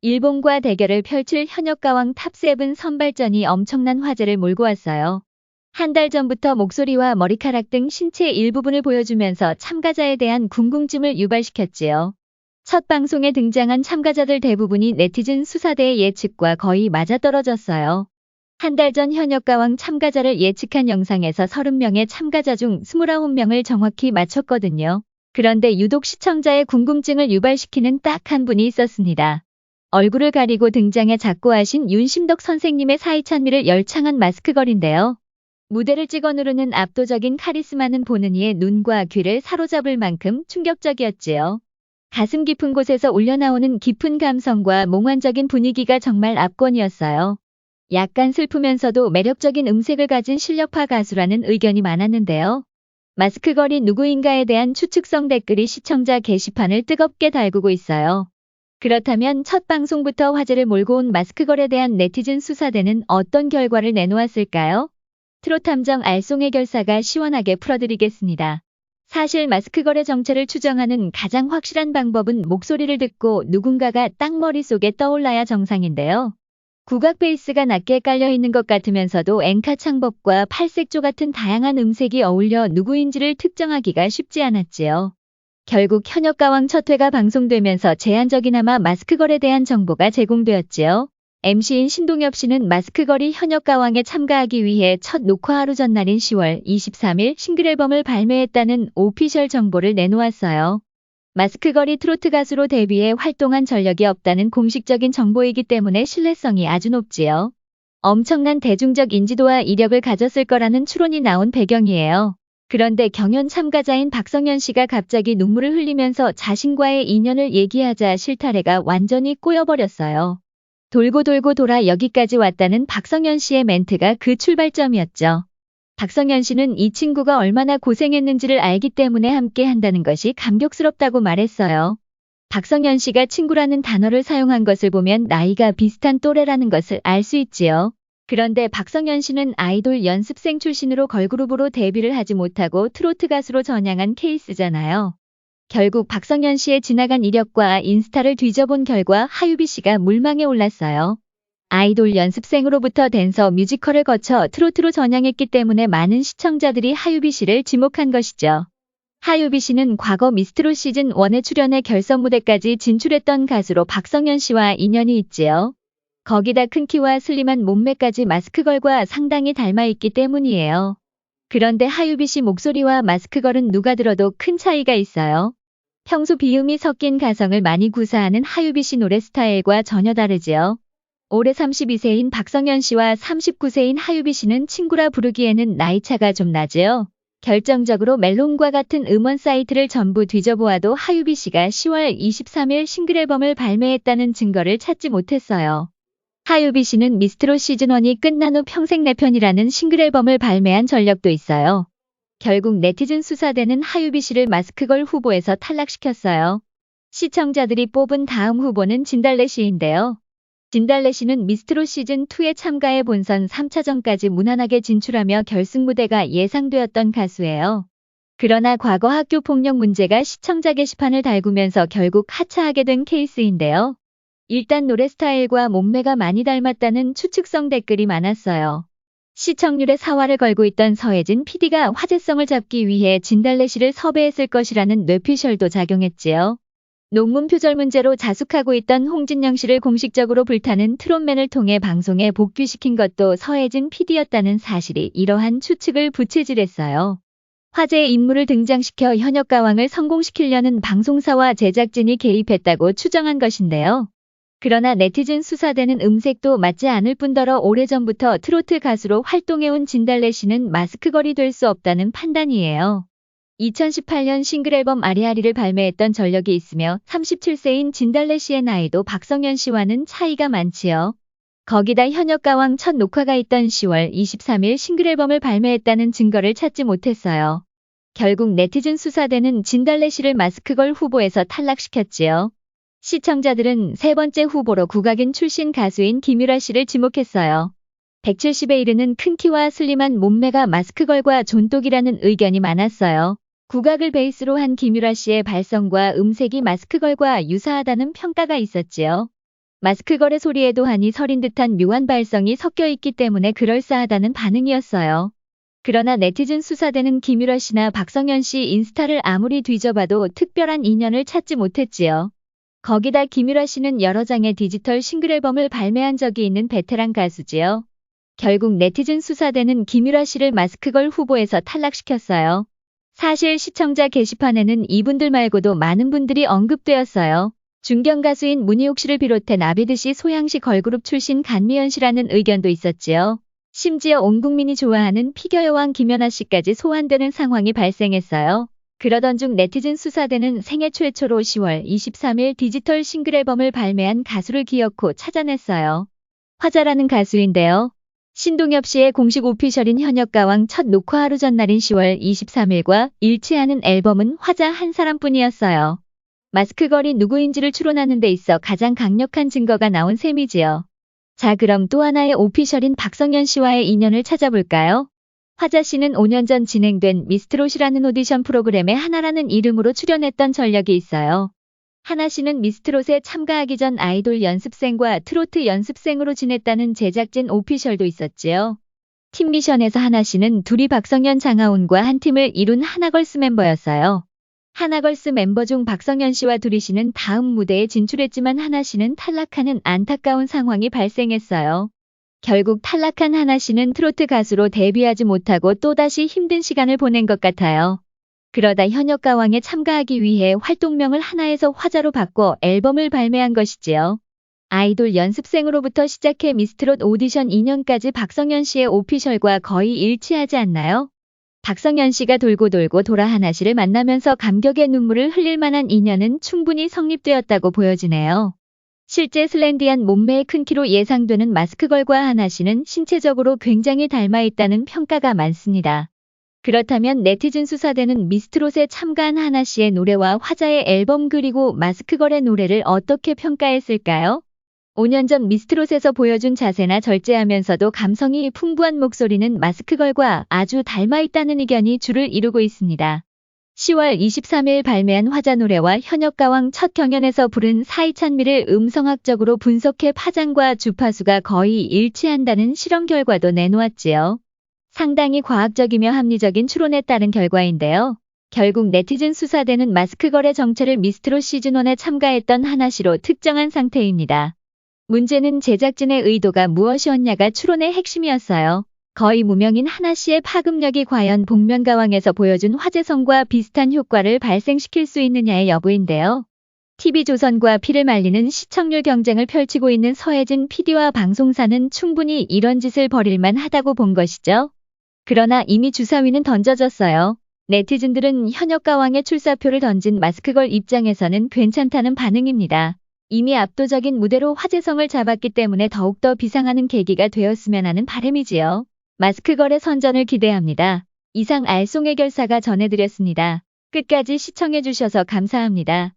일본과 대결을 펼칠 현역가왕 탑7 선발전이 엄청난 화제를 몰고 왔어요. 한 달 전부터 목소리와 머리카락 등 신체 일부분을 보여주면서 참가자에 대한 궁금증을 유발시켰지요. 첫 방송에 등장한 참가자들 대부분이 네티즌 수사대의 예측과 거의 맞아떨어졌어요. 한 달 전 현역가왕 참가자를 예측한 영상에서 30명의 참가자 중 29명을 정확히 맞췄거든요. 그런데 유독 시청자의 궁금증을 유발시키는 딱 한 분이 있었습니다. 얼굴을 가리고 등장해 작고 하신 윤심덕 선생님의 사이찬미를 열창한 마스크걸인데요. 무대를 찍어 누르는 압도적인 카리스마는 보는 이의 눈과 귀를 사로잡을 만큼 충격적이었지요. 가슴 깊은 곳에서 울려나오는 깊은 감성과 몽환적인 분위기가 정말 압권이었어요. 약간 슬프면서도 매력적인 음색을 가진 실력파 가수라는 의견이 많았는데요. 마스크걸이 누구인가에 대한 추측성 댓글이 시청자 게시판을 뜨겁게 달구고 있어요. 그렇다면 첫 방송부터 화제를 몰고 온 마스크걸에 대한 네티즌 수사대는 어떤 결과를 내놓았을까요? 트롯탐정 알쏭의 결사가 시원하게 풀어드리겠습니다. 사실 마스크걸의 정체를 추정하는 가장 확실한 방법은 목소리를 듣고 누군가가 딱 머릿속에 떠올라야 정상인데요. 국악 베이스가 낮게 깔려있는 것 같으면서도 엔카 창법과 팔색조 같은 다양한 음색이 어울려 누구인지를 특정하기가 쉽지 않았지요. 결국 현역가왕 첫 회가 방송되면서 제한적이나마 마스크걸에 대한 정보가 제공되었지요. MC인 신동엽 씨는 마스크걸이 현역가왕에 참가하기 위해 첫 녹화 하루 전날인 10월 23일 싱글앨범을 발매했다는 오피셜 정보를 내놓았어요. 마스크걸이 트로트 가수로 데뷔해 활동한 전력이 없다는 공식적인 정보이기 때문에 신뢰성이 아주 높지요. 엄청난 대중적 인지도와 이력을 가졌을 거라는 추론이 나온 배경이에요. 그런데 경연 참가자인 박성현 씨가 갑자기 눈물을 흘리면서 자신과의 인연을 얘기하자 실타래가 완전히 꼬여버렸어요. 돌고 돌고 돌아 여기까지 왔다는 박성현 씨의 멘트가 그 출발점이었죠. 박성현 씨는 이 친구가 얼마나 고생했는지를 알기 때문에 함께 한다는 것이 감격스럽다고 말했어요. 박성현 씨가 친구라는 단어를 사용한 것을 보면 나이가 비슷한 또래라는 것을 알 수 있지요. 그런데 박성현 씨는 아이돌 연습생 출신으로 걸그룹으로 데뷔를 하지 못하고 트로트 가수로 전향한 케이스잖아요. 결국 박성현 씨의 지나간 이력과 인스타를 뒤져본 결과 하유비 씨가 물망에 올랐어요. 아이돌 연습생으로부터 댄서 뮤지컬을 거쳐 트로트로 전향했기 때문에 많은 시청자들이 하유비 씨를 지목한 것이죠. 하유비 씨는 과거 미스트롯 시즌1에 출연해 결선 무대까지 진출했던 가수로 박성현 씨와 인연이 있지요. 거기다 큰 키와 슬림한 몸매까지 마스크걸과 상당히 닮아있기 때문이에요. 그런데 하유비 씨 목소리와 마스크걸은 누가 들어도 큰 차이가 있어요. 평소 비음이 섞인 가성을 많이 구사하는 하유비 씨 노래 스타일과 전혀 다르지요. 올해 32세인 박성현 씨와 39세인 하유비 씨는 친구라 부르기에는 나이차가 좀 나지요. 결정적으로 멜론과 같은 음원 사이트를 전부 뒤져보아도 하유비 씨가 10월 23일 싱글앨범을 발매했다는 증거를 찾지 못했어요. 하유비 씨는 미스트롯 시즌1이 끝난 후 평생 내 편이라는 싱글앨범을 발매한 전력도 있어요. 결국 네티즌 수사대는 하유비 씨를 마스크걸 후보에서 탈락시켰어요. 시청자들이 뽑은 다음 후보는 진달래 씨인데요. 진달래 씨는 미스트롯 시즌2에 참가해 본선 3차전까지 무난하게 진출하며 결승 무대가 예상되었던 가수예요. 그러나 과거 학교 폭력 문제가 시청자 게시판을 달구면서 결국 하차하게 된 케이스인데요. 일단 노래 스타일과 몸매가 많이 닮았다는 추측성 댓글이 많았어요. 시청률에 사활을 걸고 있던 서혜진 PD가 화제성을 잡기 위해 진달래 씨를 섭외했을 것이라는 뇌피셜도 작용했지요. 논문 표절 문제로 자숙하고 있던 홍진영 씨를 공식적으로 불타는 트롯맨을 통해 방송에 복귀시킨 것도 서혜진 PD였다는 사실이 이러한 추측을 부채질했어요. 화제의 인물을 등장시켜 현역가왕을 성공시키려는 방송사와 제작진이 개입했다고 추정한 것인데요. 그러나 네티즌 수사대는 음색도 맞지 않을 뿐더러 오래전부터 트로트 가수로 활동해온 진달래 씨는 마스크걸이 될 수 없다는 판단이에요. 2018년 싱글앨범 아리아리를 발매했던 전력이 있으며 37세인 진달래 씨의 나이도 박성현 씨와는 차이가 많지요. 거기다 현역가왕 첫 녹화가 있던 10월 23일 싱글앨범을 발매했다는 증거를 찾지 못했어요. 결국 네티즌 수사대는 진달래 씨를 마스크걸 후보에서 탈락시켰지요. 시청자들은 세 번째 후보로 국악인 출신 가수인 김유라 씨를 지목했어요. 170에 이르는 큰 키와 슬림한 몸매가 마스크걸과 존독이라는 의견이 많았어요. 국악을 베이스로 한 김유라 씨의 발성과 음색이 마스크걸과 유사하다는 평가가 있었지요. 마스크 거래 소리에도 한이 서린 듯한 묘한 발성이 섞여 있기 때문에 그럴싸하다는 반응이었어요. 그러나 네티즌 수사대는 김유라 씨나 박성현 씨 인스타를 아무리 뒤져봐도 특별한 인연을 찾지 못했지요. 거기다 김유라 씨는 여러 장의 디지털 싱글 앨범을 발매한 적이 있는 베테랑 가수지요. 결국 네티즌 수사대는 김유라 씨를 마스크걸 후보에서 탈락시켰어요. 사실 시청자 게시판에는 이분들 말고도 많은 분들이 언급되었어요. 중견 가수인 문희옥 씨를 비롯해 나비드 씨, 소양씨 걸그룹 출신 간미연 씨라는 의견도 있었지요. 심지어 온 국민이 좋아하는 피겨 여왕 김연아 씨까지 소환되는 상황이 발생했어요. 그러던 중 네티즌 수사대는 생애 최초로 10월 23일 디지털 싱글 앨범을 발매한 가수를 기어코 찾아냈어요. 화자라는 가수인데요. 신동엽 씨의 공식 오피셜인 현역가왕 첫 녹화 하루 전날인 10월 23일과 일치하는 앨범은 화자 한 사람뿐이었어요. 마스크걸이 누구인지를 추론하는 데 있어 가장 강력한 증거가 나온 셈이지요. 자, 그럼 또 하나의 오피셜인 박성현 씨와의 인연을 찾아볼까요? 화자 씨는 5년 전 진행된 미스트롯이라는 오디션 프로그램에 하나라는 이름으로 출연했던 전력이 있어요. 하나 씨는 미스트롯에 참가하기 전 아이돌 연습생과 트로트 연습생으로 지냈다는 제작진 오피셜도 있었지요. 팀미션에서 하나 씨는 둘이 박성현, 장하온과 한 팀을 이룬 하나걸스 멤버였어요. 하나걸스 멤버 중 박성현 씨와 두리 씨는 다음 무대에 진출했지만 하나 씨는 탈락하는 안타까운 상황이 발생했어요. 결국 탈락한 하나 씨는 트로트 가수로 데뷔하지 못하고 또다시 힘든 시간을 보낸 것 같아요. 그러다 현역가왕에 참가하기 위해 활동명을 하나에서 화자로 바꿔 앨범을 발매한 것이지요. 아이돌 연습생으로부터 시작해 미스트롯 오디션 2년까지 박성현 씨의 오피셜과 거의 일치하지 않나요? 박성현 씨가 돌고 돌아 하나 씨를 만나면서 감격의 눈물을 흘릴 만한 인연은 충분히 성립되었다고 보여지네요. 실제 슬렌디한 몸매의 큰 키로 예상되는 마스크걸과 하나 씨는 신체적으로 굉장히 닮아 있다는 평가가 많습니다. 그렇다면 네티즌 수사대는 미스트롯에 참가한 하나 씨의 노래와 화자의 앨범 그리고 마스크걸의 노래를 어떻게 평가했을까요? 5년 전 미스트롯에서 보여준 자세나 절제하면서도 감성이 풍부한 목소리는 마스크걸과 아주 닮아 있다는 의견이 줄을 이루고 있습니다. 10월 23일 발매한 화자 노래와 현역가왕 첫 경연에서 부른 사이찬미를 음성학적으로 분석해 파장과 주파수가 거의 일치한다는 실험 결과도 내놓았지요. 상당히 과학적이며 합리적인 추론에 따른 결과인데요. 결국 네티즌 수사대는 마스크걸의 정체를 미스트롯 시즌1에 참가했던 하나 씨로 특정한 상태입니다. 문제는 제작진의 의도가 무엇이었냐가 추론의 핵심이었어요. 거의 무명인 하나 씨의 파급력이 과연 복면가왕에서 보여준 화제성과 비슷한 효과를 발생시킬 수 있느냐의 여부인데요. TV조선과 피를 말리는 시청률 경쟁을 펼치고 있는 서혜진 PD와 방송사는 충분히 이런 짓을 벌일만 하다고 본 것이죠. 그러나 이미 주사위는 던져졌어요. 네티즌들은 현역가왕의 출사표를 던진 마스크걸 입장에서는 괜찮다는 반응입니다. 이미 압도적인 무대로 화제성을 잡았기 때문에 더욱더 비상하는 계기가 되었으면 하는 바람이지요. 마스크걸의 선전을 기대합니다. 이상 알쏭의 결사가 전해드렸습니다. 끝까지 시청해주셔서 감사합니다.